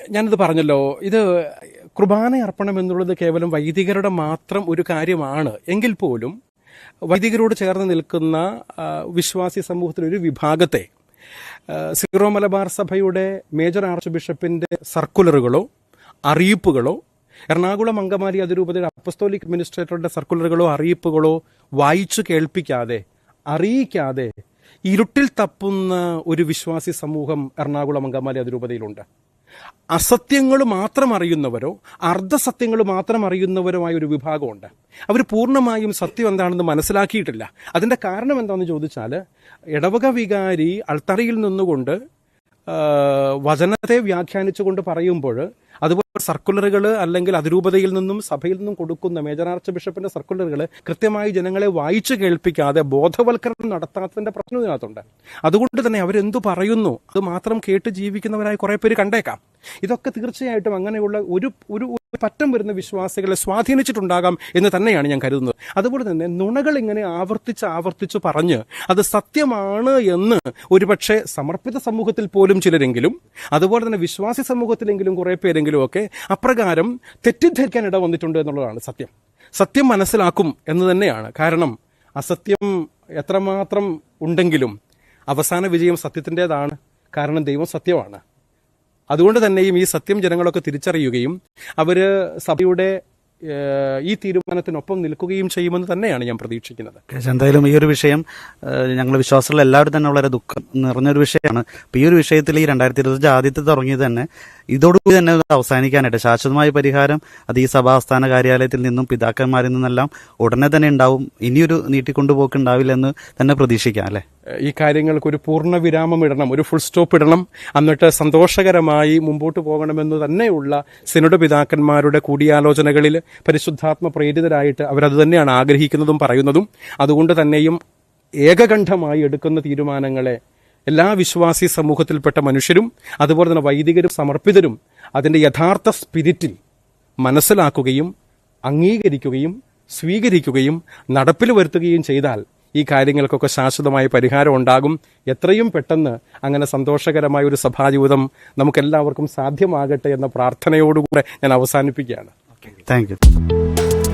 ഞാനിത് പറഞ്ഞല്ലോ, ഇത് കുർബാന അർപ്പണം എന്നുള്ളത് കേവലം വൈദികരുടെ മാത്രം ഒരു കാര്യമാണ് എങ്കിൽ പോലും വൈദികരോട് ചേർന്ന് നിൽക്കുന്ന വിശ്വാസി സമൂഹത്തിലൊരു വിഭാഗത്തെ സീറോ മലബാർ സഭയുടെ മേജർ ആർച്ച് ബിഷപ്പിന്റെ സർക്കുലറുകളോ അറിയിപ്പുകളോ എറണാകുളം അങ്കമാലി അതിരൂപതയുടെ അപ്പസ്തോലിക് അഡ്മിനിസ്ട്രേറ്ററുടെ സർക്കുലറുകളോ അറിയിപ്പുകളോ വായിച്ചു കേൾപ്പിക്കാതെ അറിയിക്കാതെ ഇരുട്ടിൽ തപ്പുന്ന ഒരു വിശ്വാസി സമൂഹം എറണാകുളം അങ്കമാലി അതിരൂപതയിലുണ്ട്. അസത്യങ്ങൾ മാത്രം അറിയുന്നവരോ അർദ്ധസത്യങ്ങൾ മാത്രം അറിയുന്നവരുമായ ഒരു വിഭാഗമുണ്ട്. അവർ പൂർണ്ണമായും സത്യം എന്താണെന്ന് മനസ്സിലാക്കിയിട്ടില്ല. അതിന്റെ കാരണം എന്താണെന്ന് ചോദിച്ചാൽ, ഇടവക വികാരി അൾത്തറയിൽ നിന്നുകൊണ്ട് വചനത്തെ വ്യാഖ്യാനിച്ചുകൊണ്ട് പറയുമ്പോൾ അതുപോലെ സർക്കുലറുകൾ അല്ലെങ്കിൽ അതിരൂപതയിൽ നിന്നും സഭയിൽ നിന്നും കൊടുക്കുന്ന മേജർ ആർച്ച് ബിഷപ്പിന്റെ സർക്കുലറുകൾ കൃത്യമായി ജനങ്ങളെ വായിച്ചു കേൾപ്പിക്കാതെ ബോധവൽക്കരണം നടത്താത്തതിന്റെ പ്രശ്നം ഇതിനകത്തുണ്ട്. അതുകൊണ്ട് തന്നെ അവരെന്തു പറയുന്നു അത് മാത്രം കേട്ട് ജീവിക്കുന്നവരായി കുറെ പേര് കണ്ടേക്കാം. ഇതൊക്കെ തീർച്ചയായിട്ടും അങ്ങനെയുള്ള ഒരു പറ്റം വരുന്ന വിശ്വാസികളെ സ്വാധീനിച്ചിട്ടുണ്ടാകാം എന്ന് തന്നെയാണ് ഞാൻ കരുതുന്നത്. അതുപോലെ തന്നെ നുണകൾ ഇങ്ങനെ ആവർത്തിച്ച് പറഞ്ഞ് അത് സത്യമാണ് എന്ന് ഒരുപക്ഷെ സമർപ്പിത സമൂഹത്തിൽ പോലും ചിലരെങ്കിലും അതുപോലെ തന്നെ വിശ്വാസി സമൂഹത്തിലെങ്കിലും കുറെ പേരെങ്കിലും ഒക്കെ അപ്രകാരം തെറ്റിദ്ധരിക്കാൻ ഇട വന്നിട്ടുണ്ട് എന്നുള്ളതാണ് സത്യം. സത്യം മനസ്സിലാക്കും എന്ന് തന്നെയാണ്. കാരണം അസത്യം എത്രമാത്രം ഉണ്ടെങ്കിലും അവസാന വിജയം സത്യത്തിൻ്റെതാണ്. കാരണം ദൈവം സത്യമാണ്. അതുകൊണ്ട് തന്നെയും ഈ സത്യം ജനങ്ങളൊക്കെ തിരിച്ചറിയുകയും അവര് സഭയുടെ ഈ തീരുമാനത്തിനൊപ്പം നിൽക്കുകയും ചെയ്യുമെന്ന് തന്നെയാണ് ഞാൻ പ്രതീക്ഷിക്കുന്നത്. എന്തായാലും ഈ ഒരു വിഷയം ഞങ്ങൾ വിശ്വാസികൾ എല്ലാവരും തന്നെ വളരെ ദുഃഖം നിറഞ്ഞൊരു വിഷയമാണ്. അപ്പൊ ഈ ഒരു വിഷയത്തിൽ ഈ 2025 ആദ്യത്തെ തുടങ്ങിയത് തന്നെ ഇതോടുകൂടി തന്നെ അവസാനിക്കാനായിട്ട് ശാശ്വതമായ പരിഹാരം അത് ഈ സഭാസ്ഥാന കാര്യാലയത്തിൽ നിന്നും പിതാക്കന്മാരിൽ നിന്നെല്ലാം ഉടനെ തന്നെ ഉണ്ടാവും. ഇനിയൊരു നീട്ടിക്കൊണ്ടുപോക്ക് ഉണ്ടാവില്ലെന്ന് തന്നെ പ്രതീക്ഷിക്കാം അല്ലെ? ഈ കാര്യങ്ങൾക്ക് ഒരു പൂർണ്ണ വിരാമം ഇടണം, ഒരു ഫുൾ സ്റ്റോപ്പ് ഇടണം. എന്നിട്ട് സന്തോഷകരമായി മുമ്പോട്ട് പോകണമെന്ന് തന്നെയുള്ള സിനഡ് പിതാക്കന്മാരുടെ കൂടിയാലോചനകളിൽ പരിശുദ്ധാത്മ പ്രേരിതരായിട്ട് അവരത് തന്നെയാണ് ആഗ്രഹിക്കുന്നതും പറയുന്നതും. അതുകൊണ്ട് തന്നെയും ഏകകണ്ഠമായി എടുക്കുന്ന തീരുമാനങ്ങളെ എല്ലാ വിശ്വാസി സമൂഹത്തിൽപ്പെട്ട മനുഷ്യരും അതുപോലെ തന്നെ വൈദികരും സമർപ്പിതരും അതിന്റെ യഥാർത്ഥ സ്പിരിറ്റിൽ മനസ്സിലാക്കുകയും അംഗീകരിക്കുകയും സ്വീകരിക്കുകയും നടപ്പിൽ വരുത്തുകയും ചെയ്താൽ ഈ കാര്യങ്ങൾക്കൊക്കെ ശാശ്വതമായ പരിഹാരം ഉണ്ടാകും. എത്രയും പെട്ടെന്ന് അങ്ങനെ സന്തോഷകരമായ ഒരു സഭാജീവിതം നമുക്കെല്ലാവർക്കും സാധ്യമാകട്ടെ എന്ന പ്രാർത്ഥനയോടുകൂടെ ഞാൻ അവസാനിപ്പിക്കുകയാണ്. Thank you.